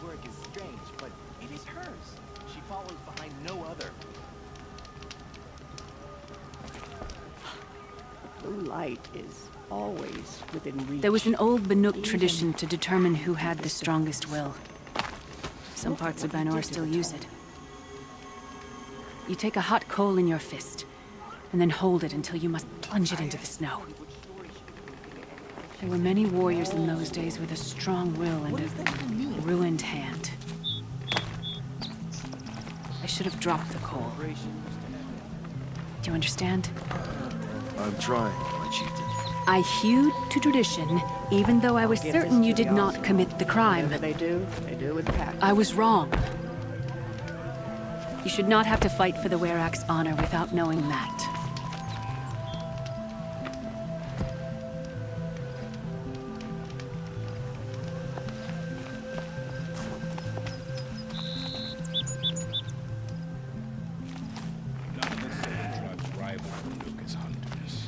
work is strange, but it is hers. She follows behind no other. The light is always within reach. There was an old Banuk tradition to determine who had the strongest will. Some parts of Banor still use it. You take a hot coal in your fist, and then hold it until you must plunge it into the snow. There were many warriors in those days with a strong will and a ruined hand. I should have dropped the coal. Do you understand? I'm trying, my chieftain. I hewed to tradition, even though I was certain you did not commit the crime. Whatever they do with Pact. I was wrong. You should not have to fight for the Werak's honor without knowing that. None of the Seven tribes rival Banuk as hunters,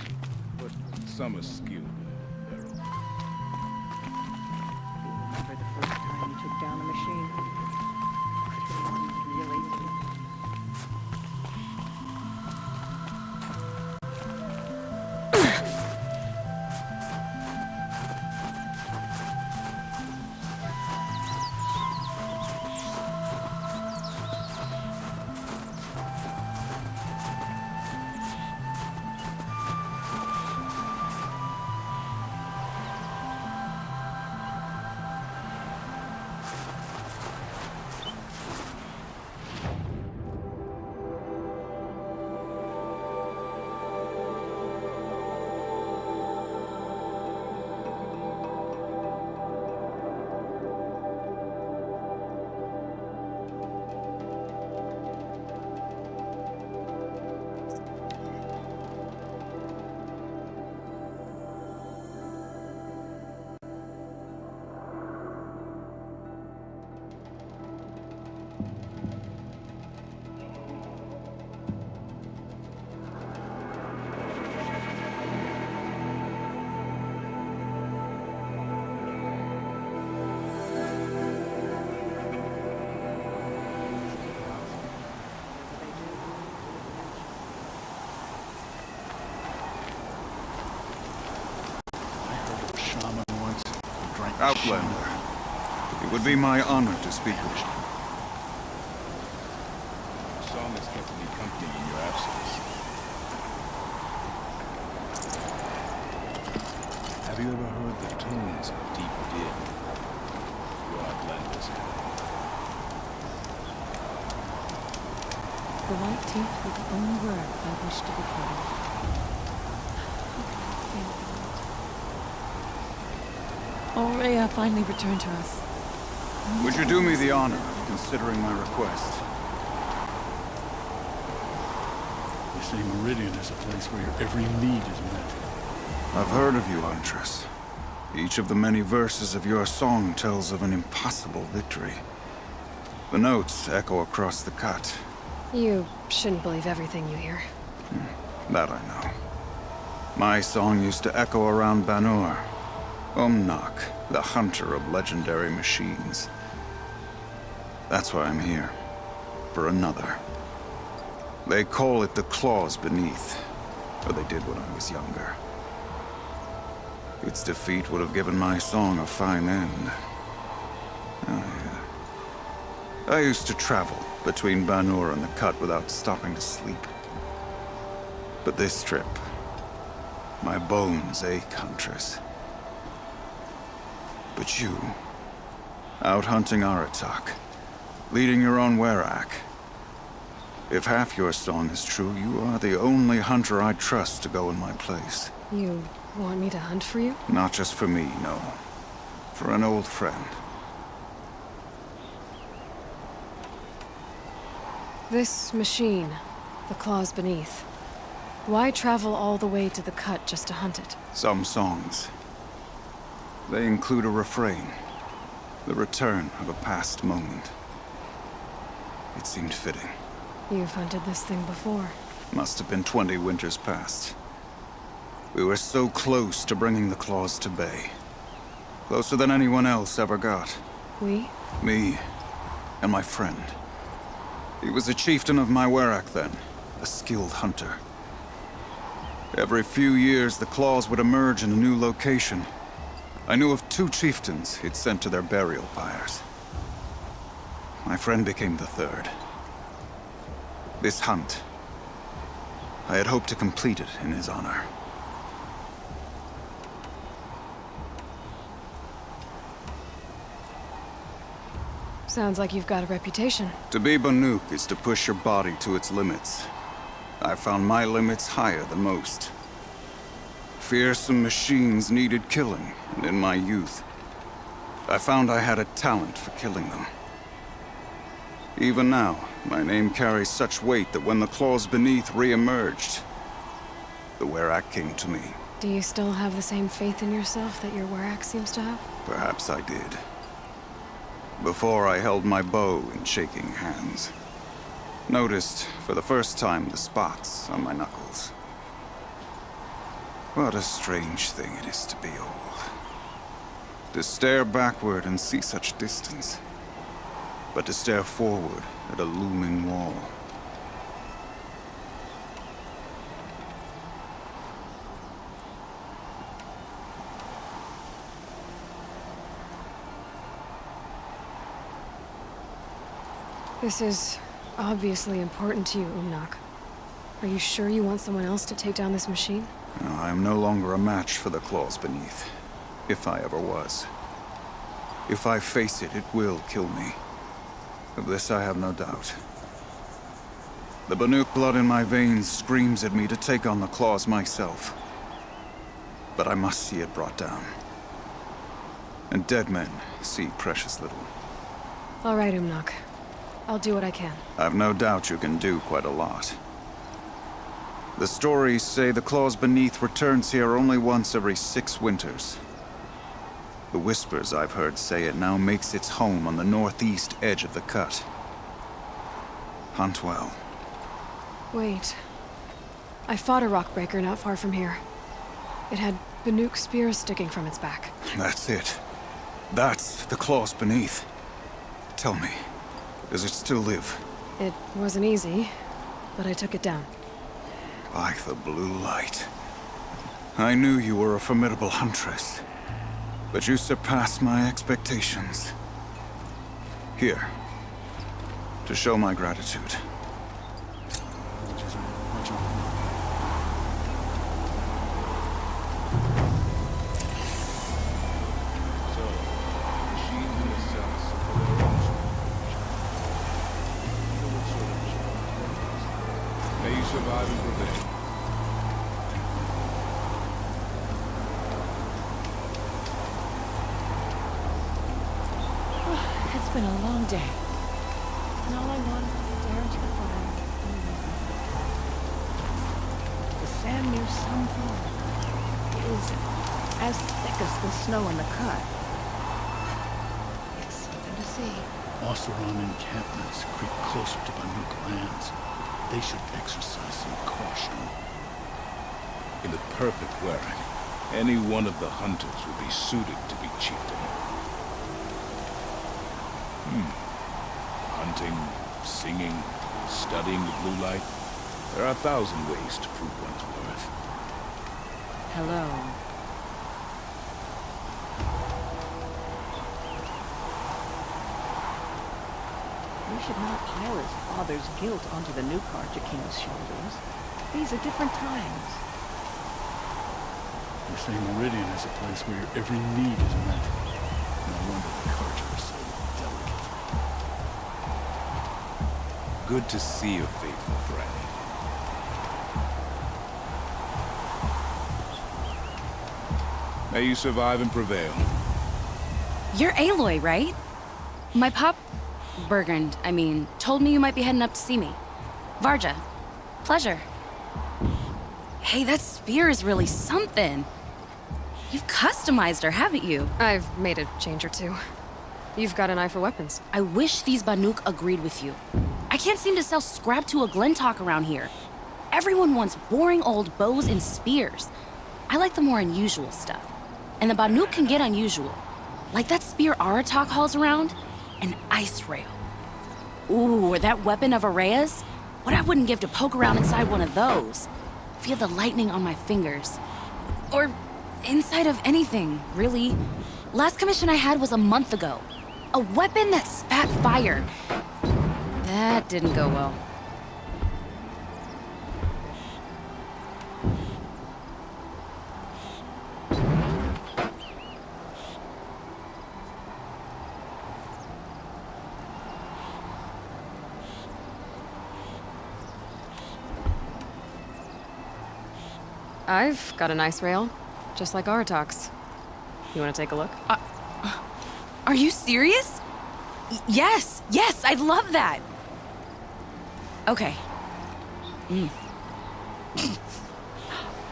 but some are skilled. Remember the first time you took down a machine? Really? Outlander. It would be my honor to speak with you. The song has kept me company in your absence. Have you ever heard the tones of Deep Din? You Outlanders have. The white teeth were the only word I wished to be quoted. Aurea finally returned to us. Would you do me the honor of considering my request? They say Meridian is a place where your every need is met. I've heard of you, Huntress. Each of the many verses of your song tells of an impossible victory. The notes echo across the cut. You shouldn't believe everything you hear. That I know. My song used to echo around Banur. Umnak, the hunter of legendary machines. That's why I'm here. For another. They call it the Claws Beneath. Or they did when I was younger. Its defeat would have given my song a fine end. Oh, yeah. I used to travel between Banur and the Cut without stopping to sleep. But this trip, my bones ache, Huntress. But you, out hunting Aratak, leading your own Werak. If half your song is true, you are the only hunter I trust to go in my place. You want me to hunt for you? Not just for me, no. For an old friend. This machine, the Claws Beneath. Why travel all the way to the Cut just to hunt it? Some songs. They include a refrain. The return of a past moment. It seemed fitting. You've hunted this thing before. Must have been 20 winters past. We were so close to bringing the claws to bay. Closer than anyone else ever got. We? Me and my friend. He was a chieftain of my Werak then, a skilled hunter. Every few years, the claws would emerge in a new location. I knew of 2 chieftains he'd sent to their burial pyres. My friend became the 3rd. This hunt, I had hoped to complete it in his honor. Sounds like you've got a reputation. To be Banuk is to push your body to its limits. I found my limits higher than most. Fearsome machines needed killing, and in my youth, I found I had a talent for killing them. Even now, my name carries such weight that when the claws beneath re-emerged, the Werak came to me. Do you still have the same faith in yourself that your Werak seems to have? Perhaps I did. Before I held my bow in shaking hands. Noticed, for the first time, the spots on my knuckles. What a strange thing it is to be old. To stare backward and see such distance. But to stare forward at a looming wall. This is obviously important to you, Umnak. Are you sure you want someone else to take down this machine? No, I am no longer a match for the claws beneath. If I ever was. If I face it, it will kill me. Of this I have no doubt. The Banuk blood in my veins screams at me to take on the claws myself. But I must see it brought down. And dead men see precious little. All right, Umnak. I'll do what I can. I've no doubt you can do quite a lot. The stories say the claws beneath returns here only once every 6 winters. The whispers I've heard say it now makes its home on the northeast edge of the cut. Hunt well. Wait. I fought a rockbreaker not far from here. It had Banuk spears sticking from its back. That's it. That's the claws beneath. Tell me, does it still live? It wasn't easy, but I took it down. By the blue light. I knew you were a formidable huntress, but you surpassed my expectations. Here, to show my gratitude. So, machines in the cells for their own storage. May you survive and prevail. It's been a long day. And all I want is to stare into the fire. The sand near Sunfall is as thick as the snow in the cut. It's something to see. Oseram encampments creep closer to Banuk lands. They should exercise some caution. In the perfect Werak, any one of the hunters would be suited to be chieftain. Hunting, singing, studying the blue light. There are 1,000 ways to prove one's worth. Hello. We should not pile his father's guilt onto the new Carja-King's shoulders. These are different times. They say Meridian is a place where every need is met. No wonder the Carja are so delicate. Good to see a faithful friend. May you survive and prevail. You're Aloy, right? My pop... Bergund, I mean, told me you might be heading up to see me. Varja. Pleasure. Hey, that spear is really something. You've customized her, haven't you? I've made a change or two. You've got an eye for weapons. I wish these Banuk agreed with you. I can't seem to sell scrap to a Glentalk around here. Everyone wants boring old bows and spears. I like the more unusual stuff. And the Banuk can get unusual. Like that spear Aratak hauls around? An ice rail. Ooh, or that weapon of Araya's? What I wouldn't give to poke around inside one of those. Feel the lightning on my fingers. Or inside of anything, really. Last commission I had was a month ago. A weapon that spat fire. That didn't go well. I've got an ice rail, just like Aratak's. You want to take a look? Are you serious? Yes, I'd love that. Okay.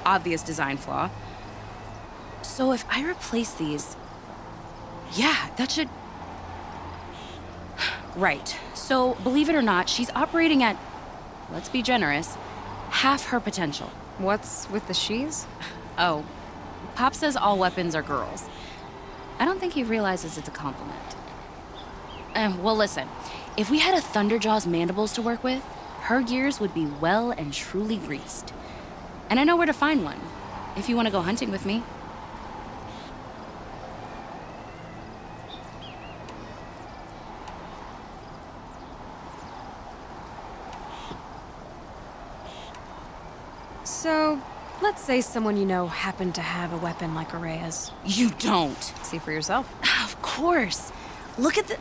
Obvious design flaw. So if I replace these... Yeah, that should... Right. So, believe it or not, she's operating at, let's be generous, half her potential. What's with the she's? Oh, Pop says all weapons are girls. I don't think he realizes it's a compliment. Well, listen. If we had a Thunderjaw's mandibles to work with, her gears would be well and truly greased. And I know where to find one, if you want to go hunting with me. So, let's say someone you know happened to have a weapon like Araya's. You don't. See for yourself. Of course. Look at the...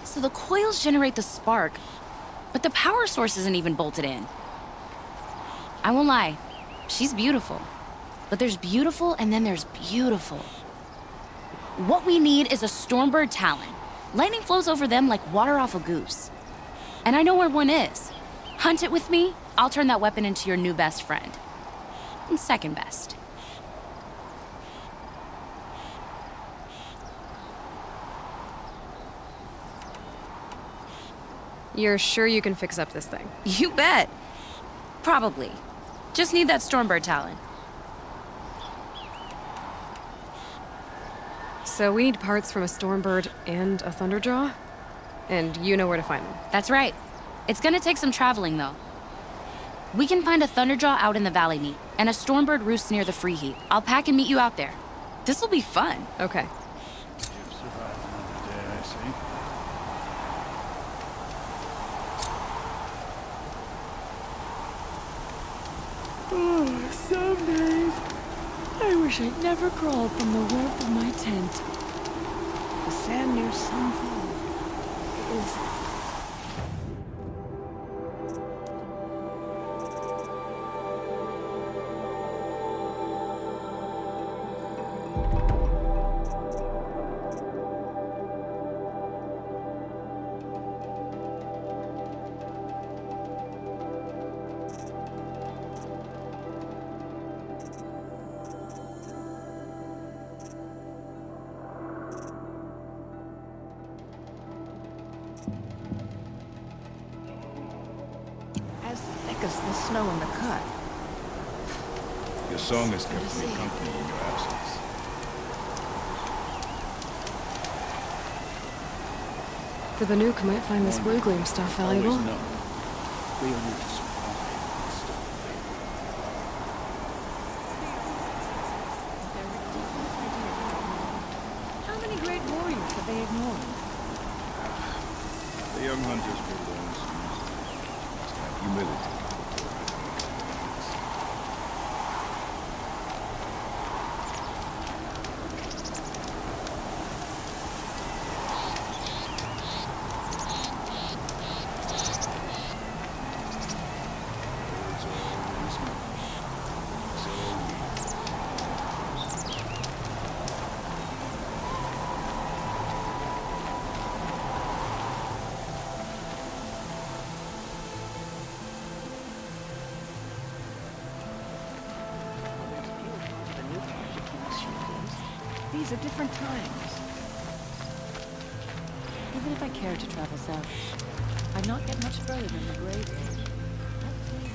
So the coils generate the spark, but the power source isn't even bolted in. I won't lie. She's beautiful. But there's beautiful and then there's beautiful. What we need is a Stormbird Talon. Lightning flows over them like water off a goose. And I know where one is. Hunt it with me, I'll turn that weapon into your new best friend. And second best. You're sure you can fix up this thing? You bet. Probably. Just need that Stormbird Talon. So we need parts from a Stormbird and a Thunderjaw? And you know where to find them? That's right. It's gonna take some traveling, though. We can find a Thunderjaw out in the Valley Meet, and a Stormbird roosts near the Free Heat. I'll pack and meet you out there. This'll be fun. Okay. You've survived another day, I see. Oh, some days I wish I'd never crawled from the warmth of my tent. The sand near Sunfall is... as thick as the snow in the cut. Your song has kept me company in your absence. The Banuk might find this Wigloom stuff valuable. Always know. They are need to survive and still How many great warriors have they ignored? The young hunters will learn soon. Must have humility. These are different times. Even if I cared to travel south, I'd not get much further than the Great Ridge. That place...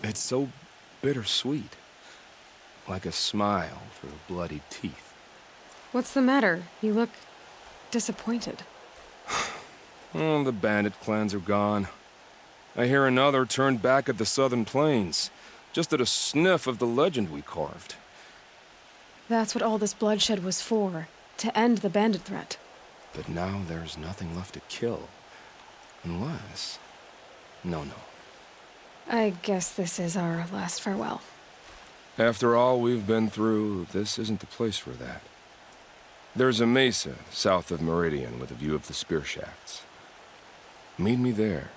It's so bittersweet. Like a smile through bloody teeth. What's the matter? You look disappointed. Oh, the bandit clans are gone. I hear another turned back at the southern plains, just at a sniff of the legend we carved. That's what all this bloodshed was for, to end the bandit threat. But now there's nothing left to kill. Unless... No. I guess this is our last farewell. After all we've been through, this isn't the place for that. There's a mesa south of Meridian with a view of the spear shafts. Meet me there.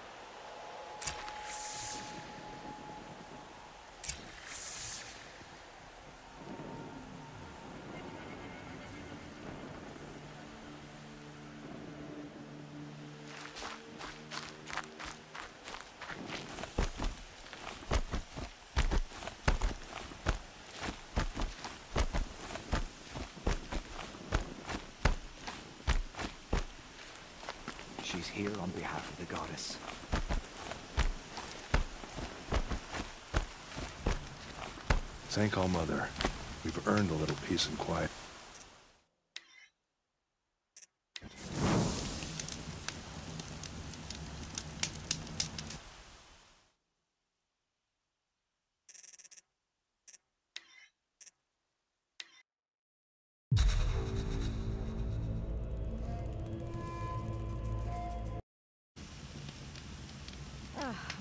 She's here on behalf of the goddess. Thank All Mother. We've earned a little peace and quiet.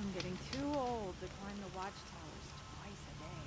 I'm getting too old to climb the watchtowers twice a day.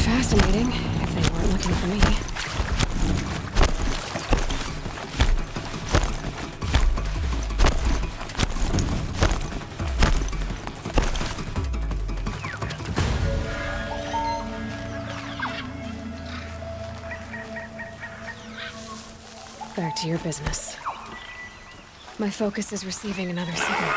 Fascinating, if they weren't looking for me. Back to your business. My focus is receiving another signal.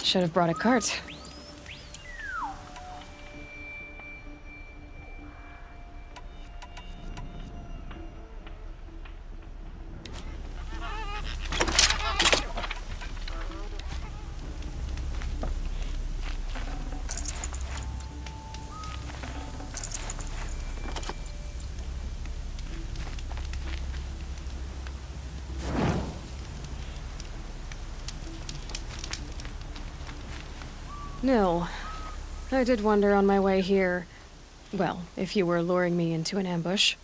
Should have brought a cart. Nil, I did wonder on my way here. Well, if you were luring me into an ambush.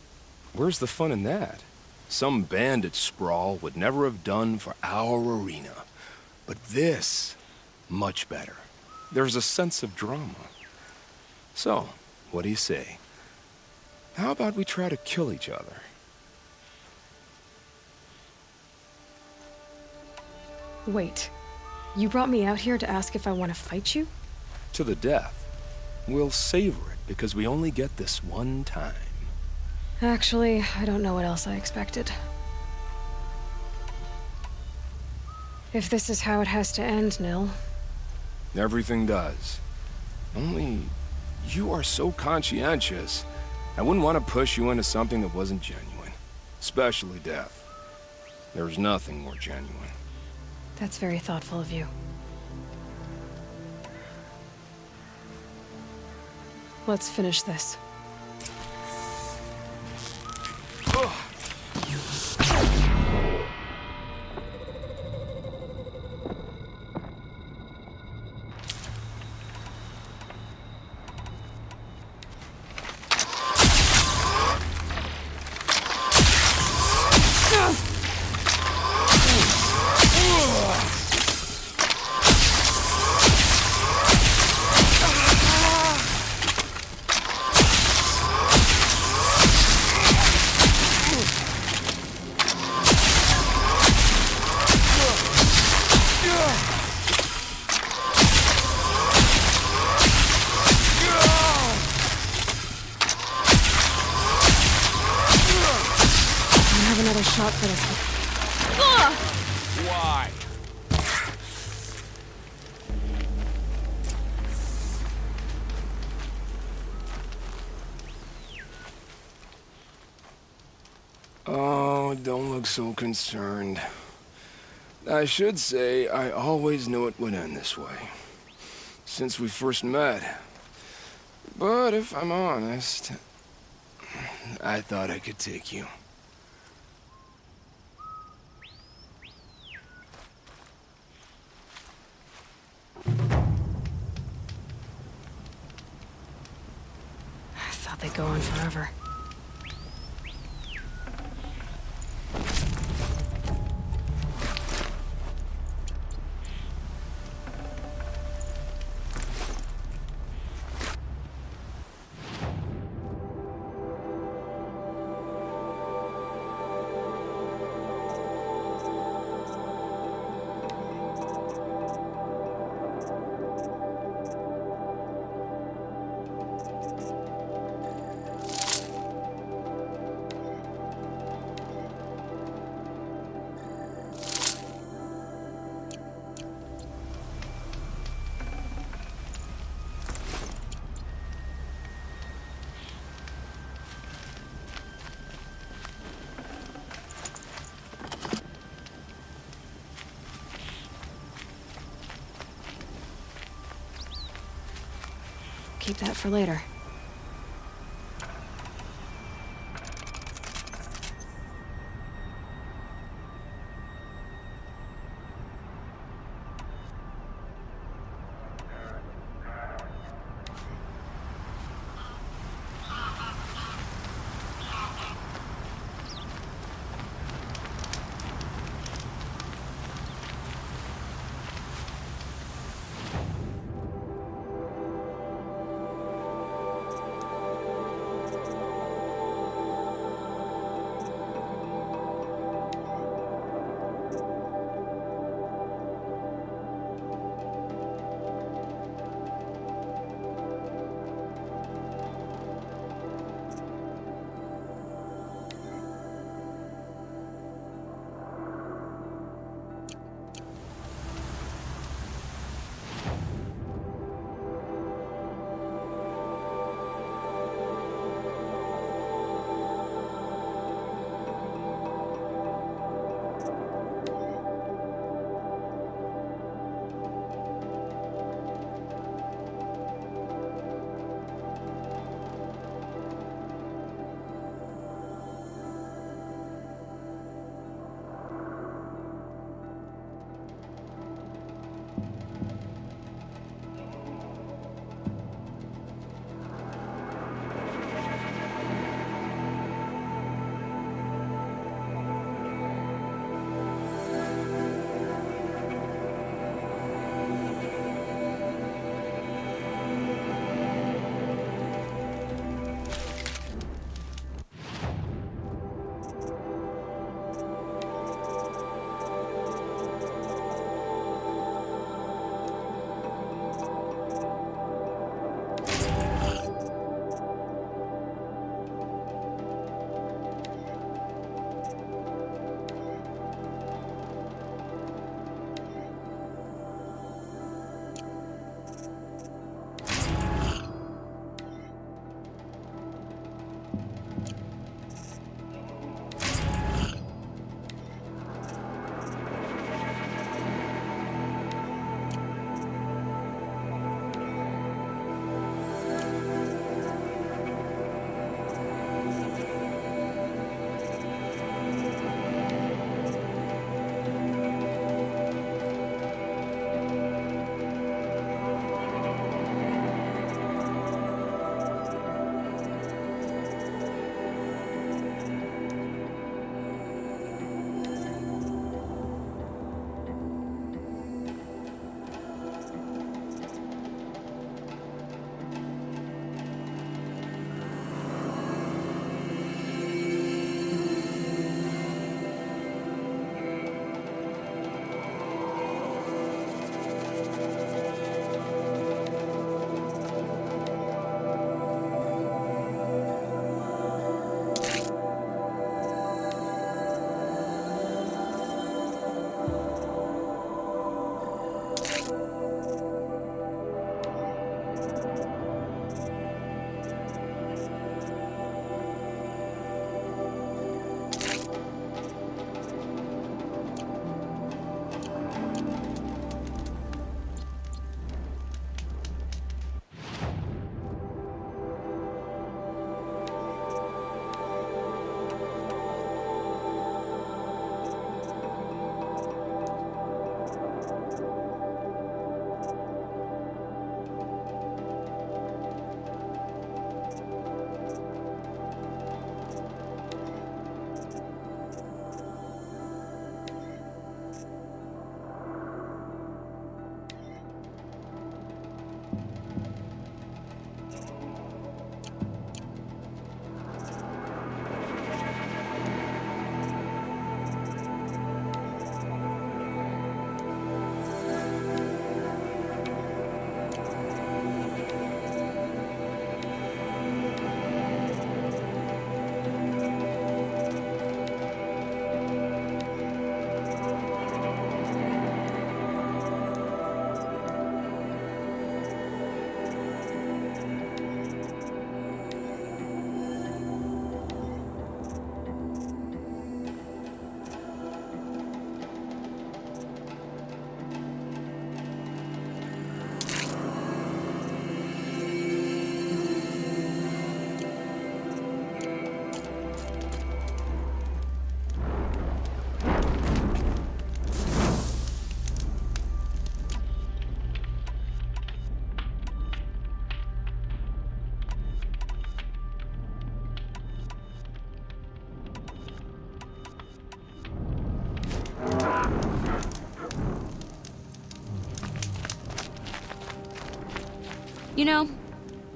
Where's the fun in that? Some bandit sprawl would never have done for our arena. But this, much better. There's a sense of drama. So, what do you say? How about we try to kill each other? Wait, you brought me out here to ask if I want to fight you? To the death. We'll savor it because we only get this one time. Actually, I don't know what else I expected. If this is how it has to end, Nil. Everything does. Only, you are so conscientious. I wouldn't want to push you into something that wasn't genuine. Especially death. There's nothing more genuine. That's very thoughtful of you. Let's finish this. Another shot for this. Why? Oh, don't look so concerned. I should say I always knew it would end this way. Since we first met. But if I'm honest, I thought I could take you. They go on forever. Keep that for later. You know,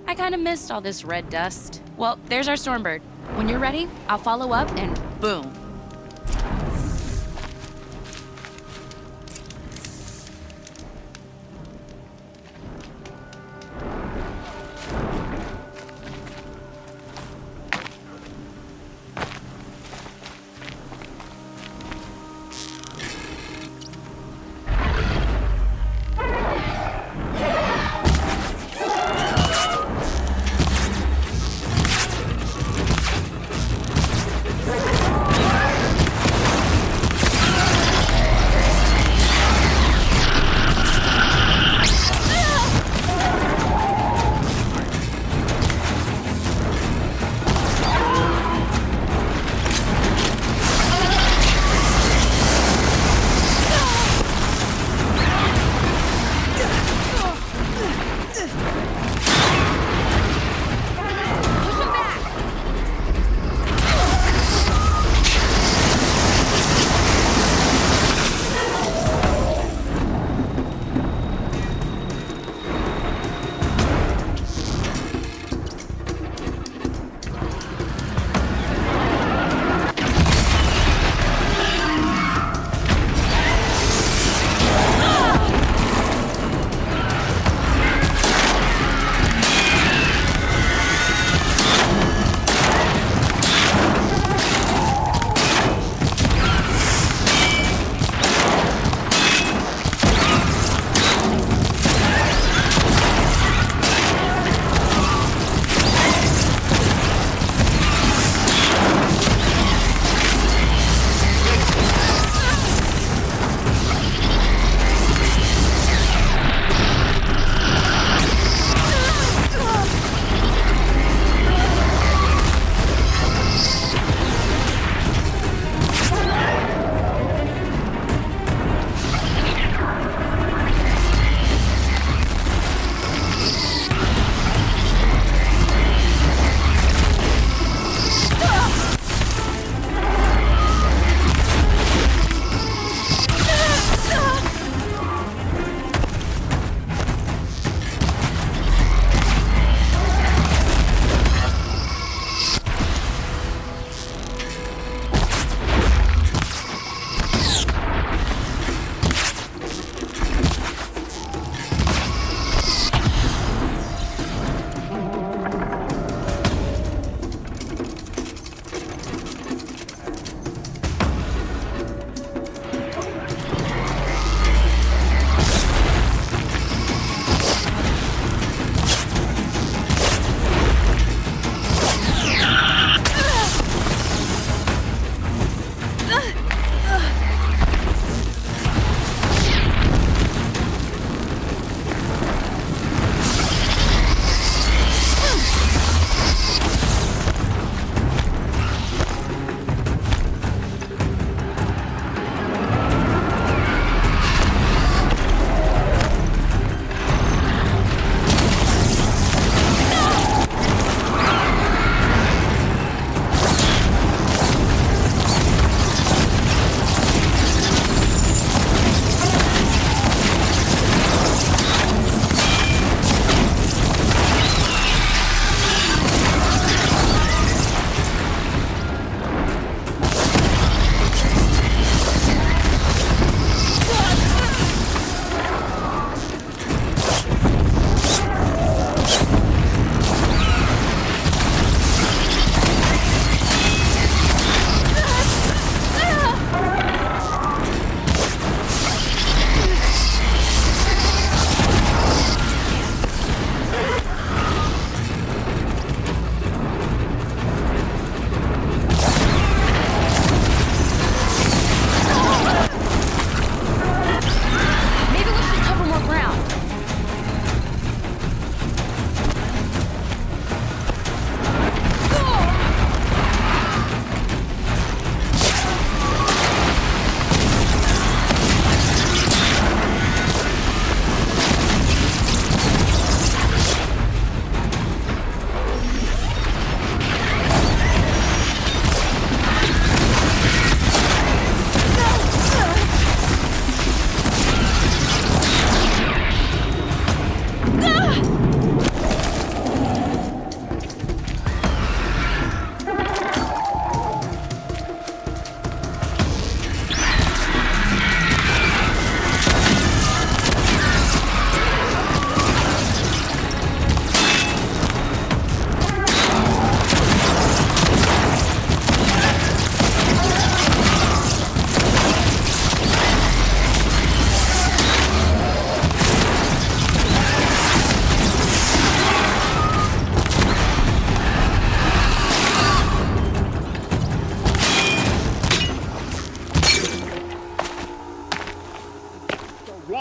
I kind of missed all this red dust. Well, there's our Stormbird. When you're ready, I'll follow up and boom.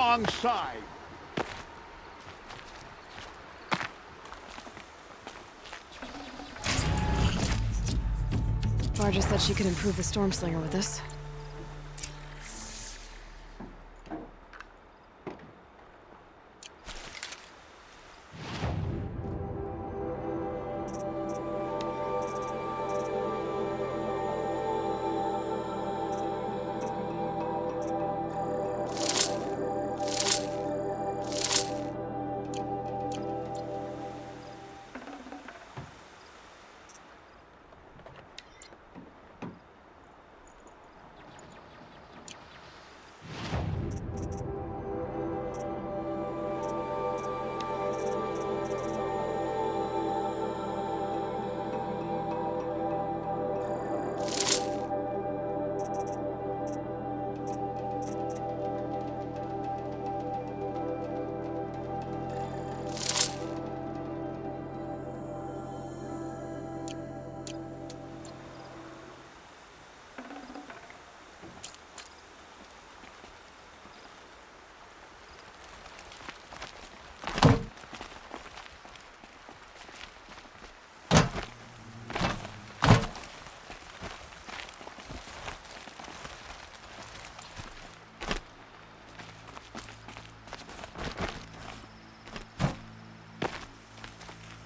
wrong side. Varja said she could improve the Stormslinger with this.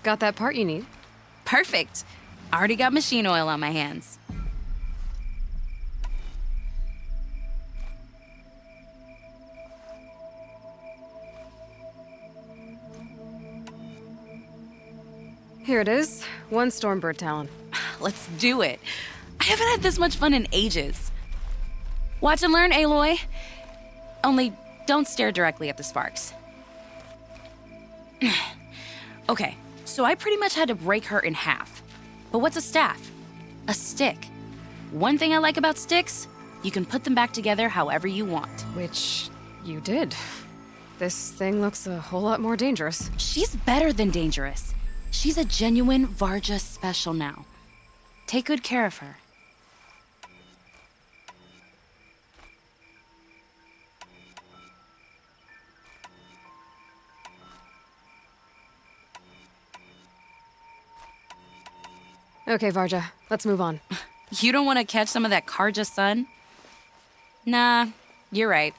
Got that part you need? Perfect. Already got machine oil on my hands. Here it is. 1 Stormbird talon. Let's do it. I haven't had this much fun in ages. Watch and learn, Aloy. Only don't stare directly at the sparks. Okay, so I pretty much had to break her in half. But what's a staff? A stick. One thing I like about sticks, you can put them back together however you want. Which you did. This thing looks a whole lot more dangerous. She's better than dangerous. She's a genuine Varja special now. Take good care of her. Okay, Varja, let's move on. You don't want to catch some of that Karja sun? Nah, you're right.